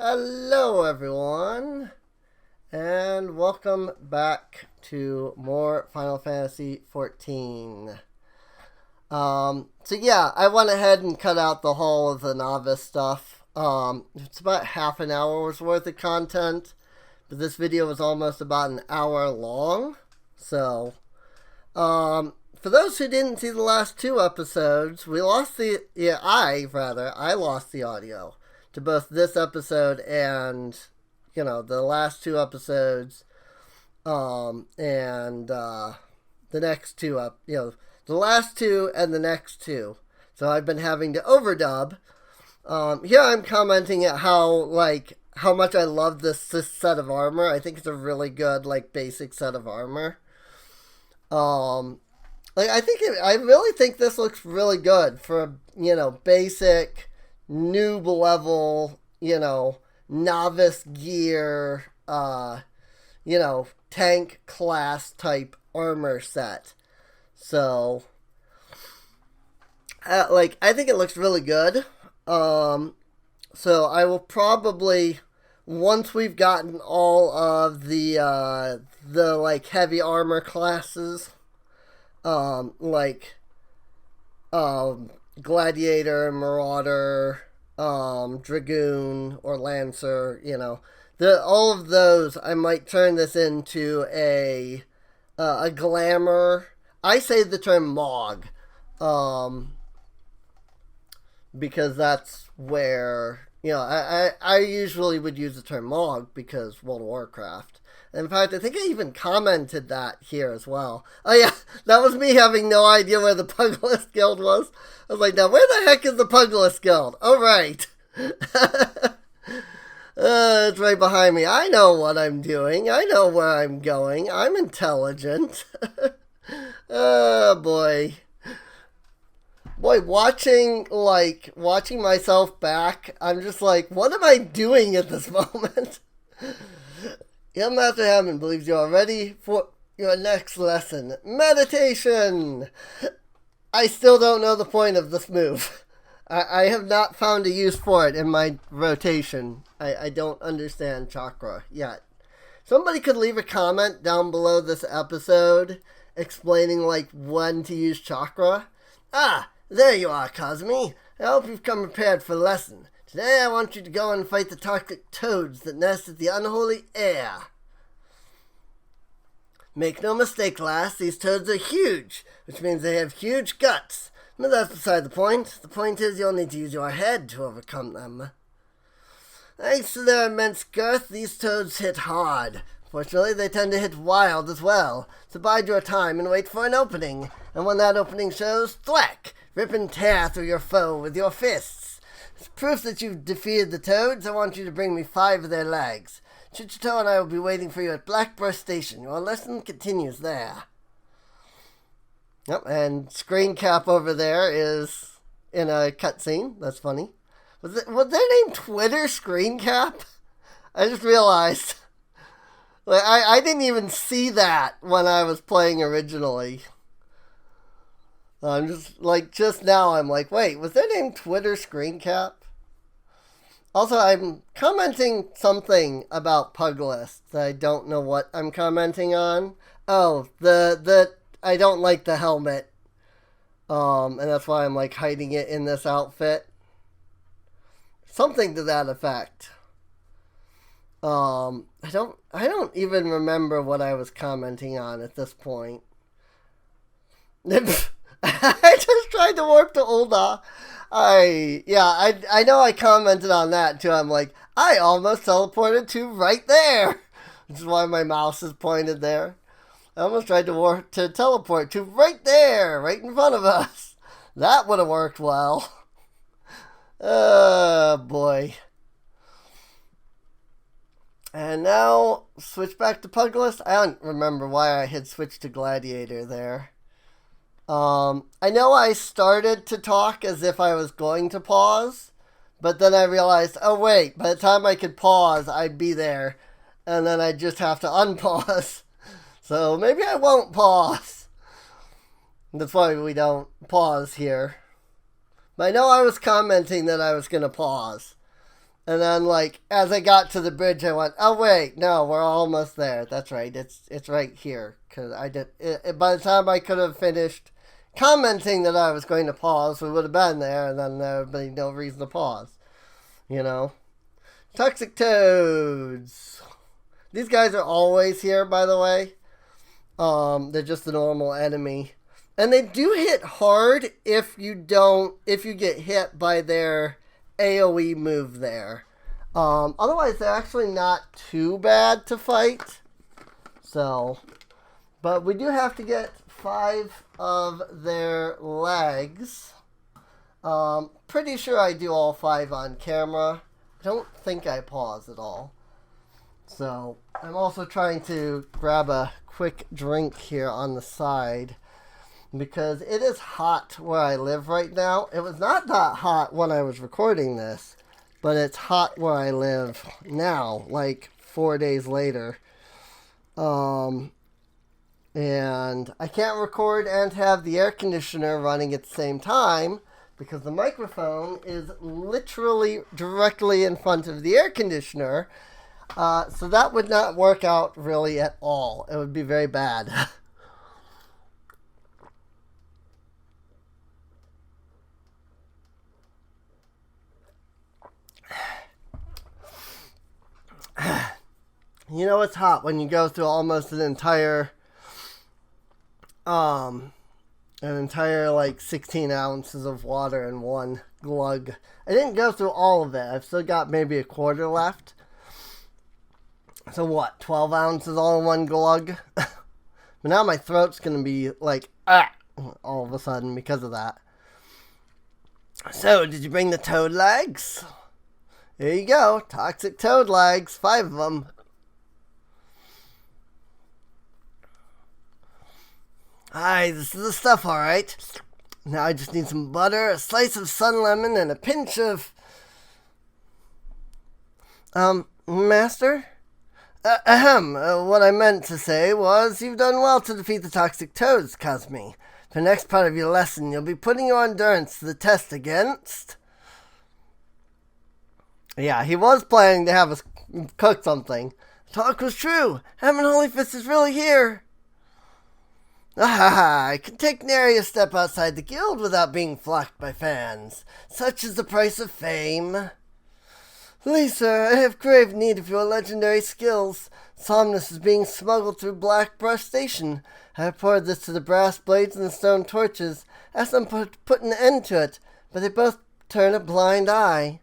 Hello, everyone, and welcome back to more Final Fantasy XIV. I went ahead and cut out the whole of the novice stuff. It's about half an hour's worth of content, but this video was almost about an hour long. So, for those who didn't see the last two episodes, I lost the audio to both this episode and, the last two episodes, the next two the last two and the next two. So I've been having to overdub. Here I'm commenting at how much I love this set of armor. I think it's a really good, basic set of armor. I really think this looks really good for, basic, noob level, novice gear, tank class type armor set. So, I think it looks really good. So I will probably, once we've gotten all of the heavy armor classes, Gladiator, Marauder, Dragoon, or Lancer, all of those, I might turn this into a glamour. I say the term MOG, because that's where, I usually would use the term MOG because World of Warcraft. In fact, I think I even commented that here as well. Oh yeah, that was me having no idea where the Pugless Guild was. I was like, now where the heck is the Pugless Guild? Oh right. It's right behind me. I know what I'm doing. I know where I'm going. I'm intelligent. Oh boy. Boy, watching myself back, I'm just like, what am I doing at this moment? Young Master Hamon believes you are ready for your next lesson. Meditation! I still don't know the point of this move. I have not found a use for it in my rotation. I don't understand chakra yet. Somebody could leave a comment down below this episode explaining, when to use chakra. Ah, there you are, Kazumi. I hope you've come prepared for the lesson. Today I want you to go and fight the toxic toads that nest at the unholy air. Make no mistake, lass, these toads are huge, which means they have huge guts. But that's beside the point. The point is you'll need to use your head to overcome them. Thanks to their immense girth, these toads hit hard. Fortunately, they tend to hit wild as well, so bide your time and wait for an opening. And when that opening shows, thwack! Rip and tear through your foe with your fists. As proof that you've defeated the toads, I want you to bring me 5 of their legs. Chichito and I will be waiting for you at Blackbird Station. Your lesson continues there. Yep, and screen cap over there is in a cutscene. That's funny. Was their name Twitter Screen Cap? I just realized. I didn't even see that when I was playing originally. I'm just now I'm like, wait, was their name Twitter Screen Cap? Also, I'm commenting something about Pugless. I don't know what I'm commenting on. Oh, the I don't like the helmet. And that's why I'm hiding it in this outfit. Something to that effect. I don't even remember what I was commenting on at this point. I just tried to warp to Ul'dah. I know I commented on that too. I'm like, I almost teleported to right there. Which is why my mouse is pointed there. I almost tried to teleport to right there, right in front of us. That would have worked well. Oh boy. And now, switch back to Pugless. I don't remember why I had switched to Gladiator there. I know I started to talk as if I was going to pause, but then I realized, oh wait, by the time I could pause, I'd be there, and then I'd just have to unpause. So maybe I won't pause. That's why we don't pause here. But I know I was commenting that I was going to pause. And then, like, as I got to the bridge, I went, oh, wait, no, we're almost there. That's right. It's right here. Because by the time I could have finished commenting that I was going to pause, we would have been there, and then there would be no reason to pause. You know? Toxic Toads. These guys are always here, by the way. They're just a normal enemy. And they do hit hard if you get hit by their AoE move there. Otherwise, they're actually not too bad to fight. So, but we do have to get 5 of their legs. Pretty sure I do all 5 on camera. I don't think I pause at all. So, I'm also trying to grab a quick drink here on the side because it is hot where I live right now. It was not that hot when I was recording this, but it's hot where I live now, like 4 days later. And I can't record and have the air conditioner running at the same time because the microphone is literally directly in front of the air conditioner. So that would not work out really at all. It would be very bad. You know it's hot when you go through almost an entire like 16 ounces of water in one glug. I didn't go through all of it. I've still got maybe a quarter left. So what, 12 ounces all in one glug? But now my throat's going to be like, all of a sudden because of that. So, did you bring the toad legs? There you go, toxic toad legs, 5 of them. Aye, this is the stuff, alright. Now I just need some butter, a slice of sun lemon, and a pinch of... Master? What I meant to say was, you've done well to defeat the toxic toads, Kazumi. For the next part of your lesson, you'll be putting your endurance to the test against... Yeah, he was planning to have us cook something. Talk was true. Hamon Holyfist is really here. I can take nary a step outside the guild without being flocked by fans. Such is the price of fame. Please, sir, I have grave need of your legendary skills. Somnus is being smuggled through Blackbrush Station. I have poured this to the brass blades and the stone torches. Asked them to put an end to it, but they both turn a blind eye.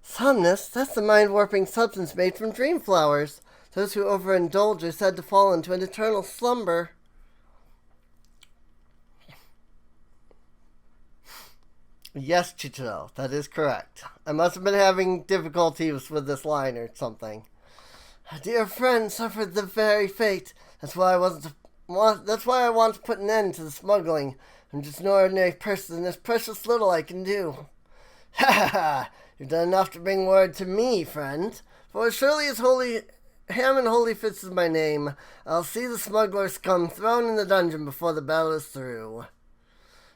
Somnus? That's the mind-warping substance made from dream flowers. Those who overindulge are said to fall into an eternal slumber. Yes, Chichiro, that is correct. I must have been having difficulties with this line or something. A dear friend suffered the very fate. That's why I want to put an end to the smuggling. I'm just an ordinary person, and there's precious little I can do. Ha ha ha! You've done enough to bring word to me, friend. For as surely as Hamon Holyfist is my name, I'll see the smuggler scum thrown in the dungeon before the battle is through.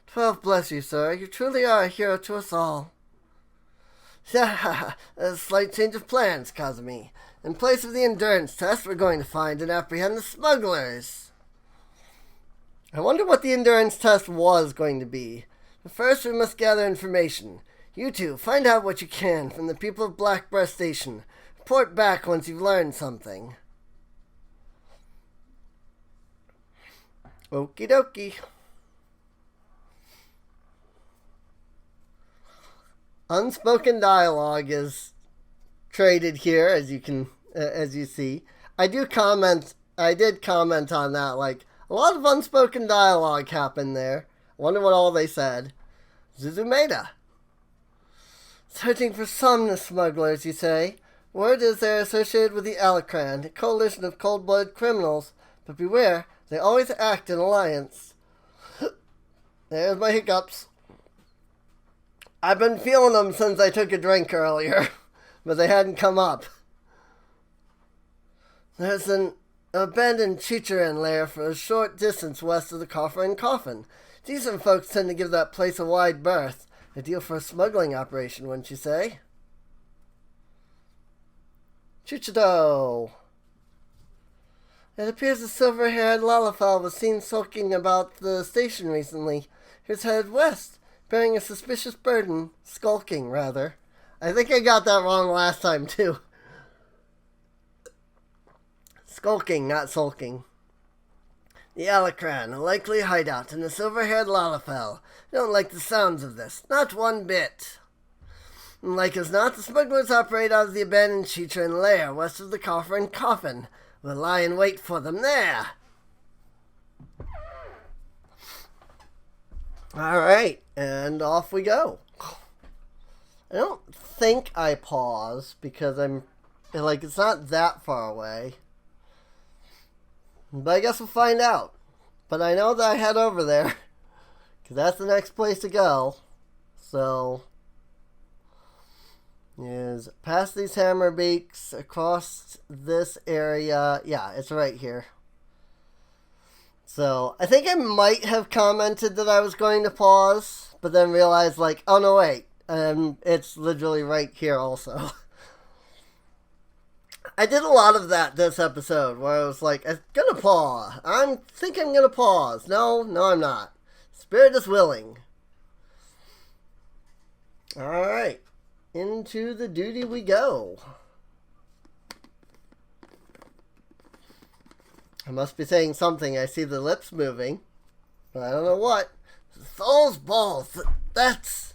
12 bless you, sir. You truly are a hero to us all. A slight change of plans, Kazumi. In place of the endurance test, we're going to find and apprehend the smugglers. I wonder what the endurance test was going to be. But first, we must gather information. You two, find out what you can from the people of Blackbrush Station. Report back once you've learned something. Okie dokie. Unspoken dialogue is traded here, as you see. I did comment on that, like, a lot of unspoken dialogue happened there. I wonder what all they said. Zuzumeda. Searching for Somnus smugglers, you say? Word is they're associated with the Alacran, a coalition of cold-blooded criminals. But beware, they always act in alliance. There's my hiccups. I've been feeling them since I took a drink earlier, but they hadn't come up. There's an abandoned Chichiran lair for a short distance west of the Coffer and Coffin. Decent folks tend to give that place a wide berth. Ideal for a smuggling operation, wouldn't you say? Chuchito! It appears a silver-haired Lalafell was seen sulking about the station recently. He's headed west, bearing a suspicious burden. Skulking, rather. I think I got that wrong last time, too. Skulking, not sulking. The Alacran, a likely hideout in the silver-haired Lalafell. I don't like the sounds of this. Not one bit. Like as not, the smugglers operate out of the abandoned Chitrin lair west of the coffer and coffin. We'll lie in wait for them there. Alright, and off we go. I don't think I pause because it's not that far away. But I guess we'll find out. But I know that I head over there because that's the next place to go. So is past these hammer beaks, across this area. Yeah, it's right here. So I think I might have commented that I was going to pause, but then realized like, oh no, wait. It's literally right here also. I did a lot of that this episode where I was like, I'm gonna pause. I'm gonna pause. No, I'm not. Spirit is willing. Alright. Into the duty we go. I must be saying something. I see the lips moving, but I don't know what. Those balls. That's...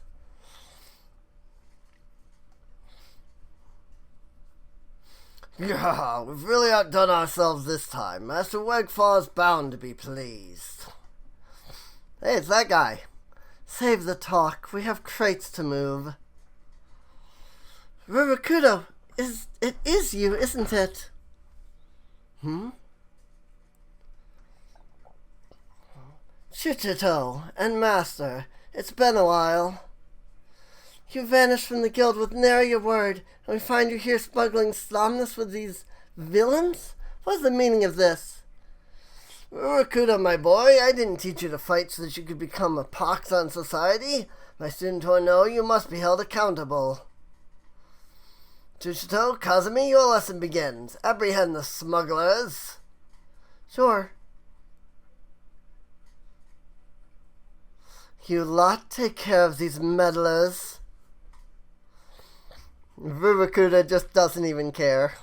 Yeah, we've really outdone ourselves this time. Master Wegfaw's bound to be pleased. Hey, it's that guy. Save the talk. We have crates to move. Rurakudo, it is you, isn't it? Chuchito and Master, it's been a while. You vanished from the guild with nary a word, and we find you here smuggling slomness with these villains? What's the meaning of this? Rurakudo, my boy, I didn't teach you to fight so that you could become a pox on society. My student or no, you must be held accountable. Chuchito, Kazumi, your lesson begins. Apprehend the smugglers. Sure. You lot take care of these meddlers. Rurakuda just doesn't even care.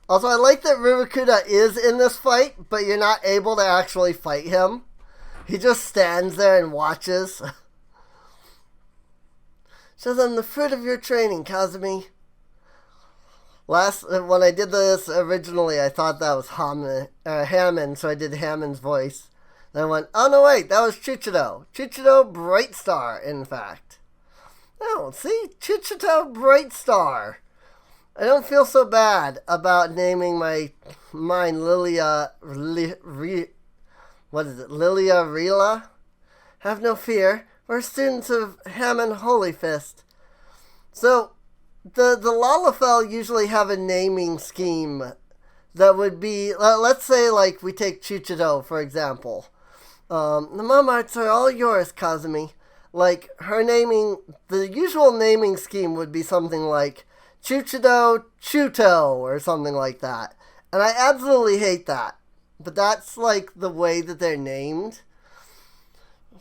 Also, I like that Rurakuda is in this fight, but you're not able to actually fight him. He just stands there and watches. Show them the fruit of your training, Kazumi. When I did this originally, I thought that was HAMON, so I did Hamon's voice. Then I went, oh no wait, that was Chuchito. Chuchito Brightstar, in fact. Oh, see? Chuchito Brightstar. I don't feel so bad about naming mine Lilia Rila? Have no fear, we're students of Hamon Holy Fist. So, the Lalafell usually have a naming scheme that would be, let's say, like, we take Chuchito, for example. The mom arts are all yours, Kazumi. Like, her naming, the usual naming scheme would be something like Chuchito Chuto, or something like that. And I absolutely hate that. But that's, like, the way that they're named.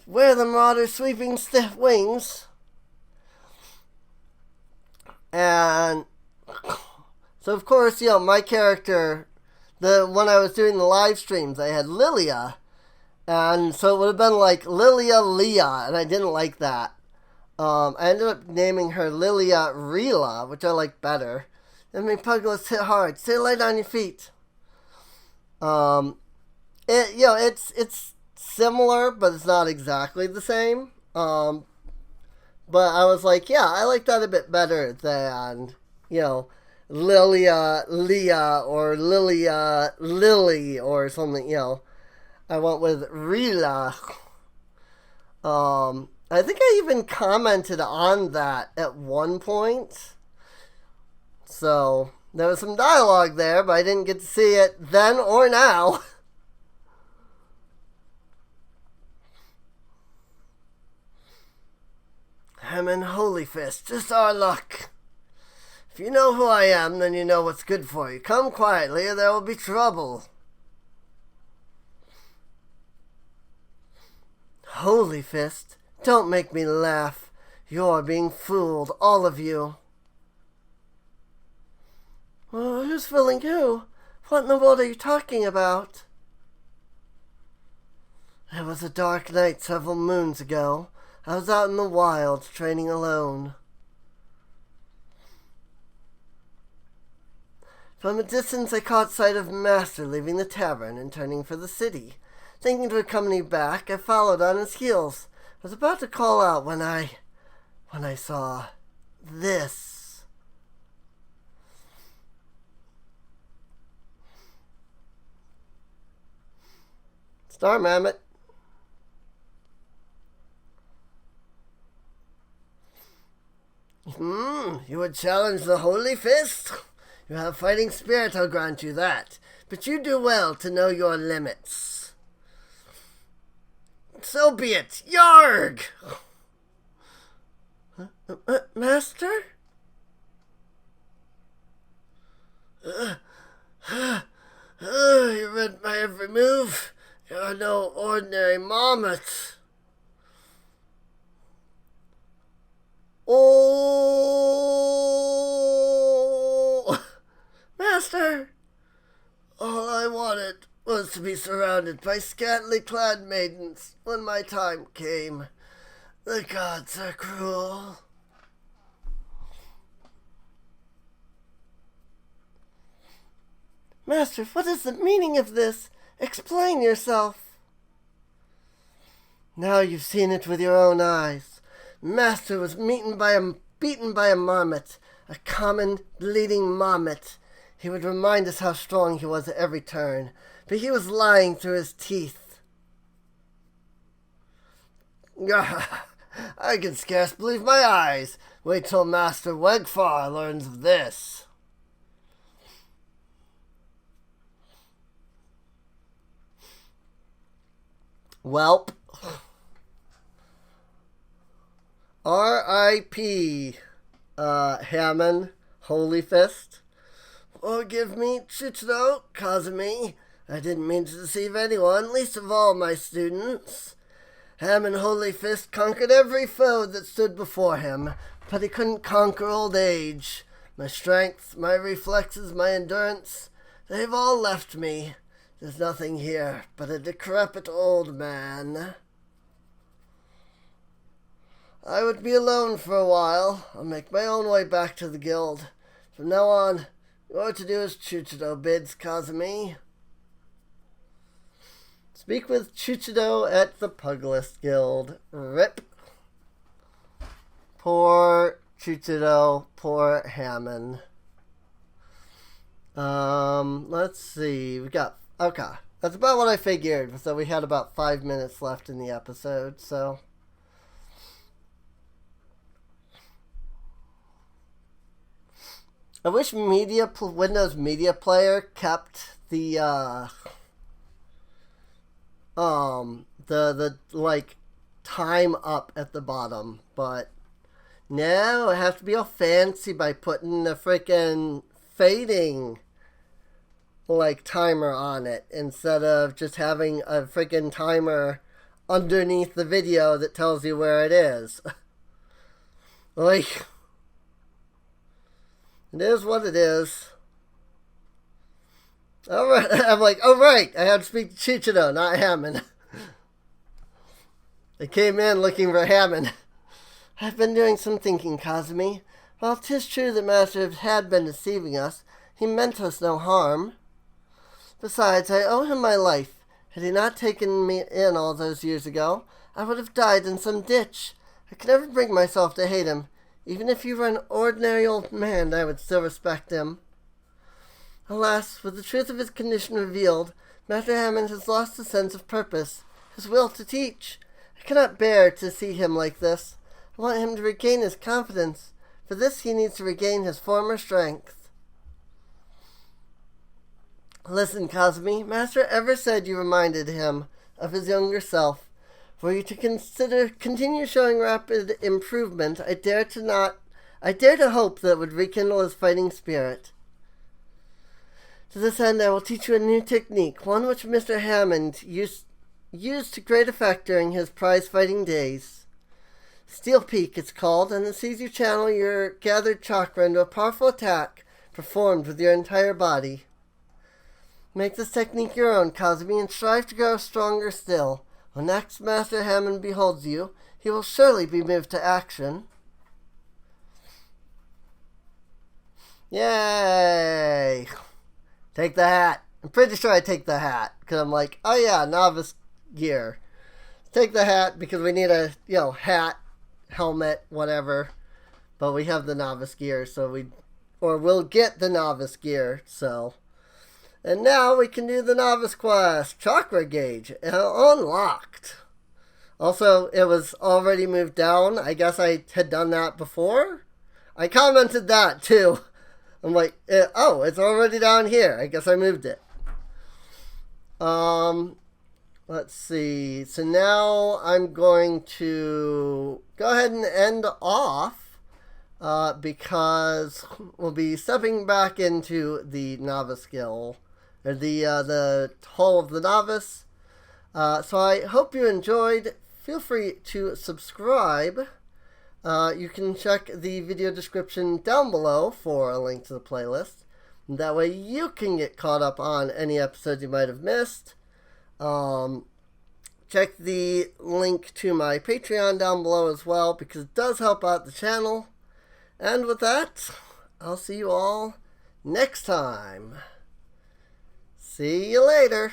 Wear the marauders sweeping stiff wings. And so, of course, you know, my character, when I was doing the live streams, I had Lilia, and so it would have been like Lilia Leah, and I didn't like that. I ended up naming her Lilia Rila, which I like better. Enemy Puglets hit hard. Stay light on your feet. It's similar, but it's not exactly the same. But I was like, yeah, I like that a bit better than, you know, Lilia Leah or Lilia Lily or something, you know. I went with Rila. I think I even commented on that at one point. So, there was some dialogue there, but I didn't get to see it then or now. Hamon Holy Fist, just our luck. If you know who I am, then you know what's good for you. Come quietly, or there will be trouble. Holy Fist, don't make me laugh. You're being fooled, all of you. Well, who's fooling who? What in the world are you talking about? It was a dark night several moons ago. I was out in the wild, training alone. From a distance I caught sight of Master leaving the tavern and turning for the city. Thinking to accompany back, I followed on his heels. I was about to call out when I saw this. Star Mammoth. You would challenge the Holy Fist? You have fighting spirit, I'll grant you that. But you do well to know your limits. So be it. Yarg! Master? You read my every move. You're no ordinary marmot. Oh, Master! All I wanted was to be surrounded by scantily clad maidens when my time came. The gods are cruel. Master, what is the meaning of this? Explain yourself. Now you've seen it with your own eyes. Master was beaten by a marmot, a common, bleeding marmot. He would remind us how strong he was at every turn, but he was lying through his teeth. I can scarce believe my eyes. Wait till Master Wegfar learns of this. Welp. R.I.P. Hamon, Holy Fist. Forgive me, Chuchiro, Kazumi. I didn't mean to deceive anyone, least of all my students. Hamon Holy Fist conquered every foe that stood before him, but he couldn't conquer old age. My strength, my reflexes, my endurance, they've all left me. There's nothing here but a decrepit old man. I would be alone for a while. I'll make my own way back to the guild. From now on, you're to do as Chuchiro bids, Kazumi. Speak with Chuchiro at the Puglist Guild. Rip. Poor Chuchiro, poor Hamon. Let's see. Okay. That's about what I figured. So we had about 5 minutes left in the episode, so. I wish Windows Media Player kept the like time up at the bottom, but now I have to be all fancy by putting the freaking fading like timer on it instead of just having a freaking timer underneath the video that tells you where it is. Like, it is what it is. Alright, I'm like, oh right, I have to speak to Chuchiro, not Hamon. They came in looking for Hamon. I've been doing some thinking, Kazumi. While 'tis true that Master had been deceiving us, he meant us no harm. Besides, I owe him my life. Had he not taken me in all those years ago, I would have died in some ditch. I could never bring myself to hate him. Even if he were an ordinary old man, I would still respect him. Alas, with the truth of his condition revealed, Master Hamon has lost the sense of purpose, his will to teach. I cannot bear to see him like this. I want him to regain his confidence. For this he needs to regain his former strength. Listen, Kazumi, Master ever said you reminded him of his younger self. Were you to continue showing rapid improvement, I I dare to hope that it would rekindle his fighting spirit. To this end, I will teach you a new technique, one which Mr. Hammond used to great effect during his prize fighting days. Steel Peak, it's called, and it sees you channel your gathered chakra into a powerful attack performed with your entire body. Make this technique your own, Kazumi, and strive to grow stronger still. When next Master Hammond beholds you, he will surely be moved to action. Yay! Take the hat. I'm pretty sure I take the hat, because I'm like, oh yeah, novice gear. Take the hat because we need a, hat, helmet, whatever. But we have the novice gear, we'll get the novice gear, so. And now we can do the novice quest. Chakra gauge unlocked. Also, it was already moved down. I guess I had done that before. I commented that too. I'm like, it's already down here. I guess I moved it. Let's see. So now I'm going to go ahead and end off because we'll be stepping back into the novice skill, or the Hall of the Novice. So I hope you enjoyed. Feel free to subscribe. You can check the video description down below for a link to the playlist. That way you can get caught up on any episodes you might have missed. Check the link to my Patreon down below as well, because it does help out the channel. And with that, I'll see you all next time. See you later.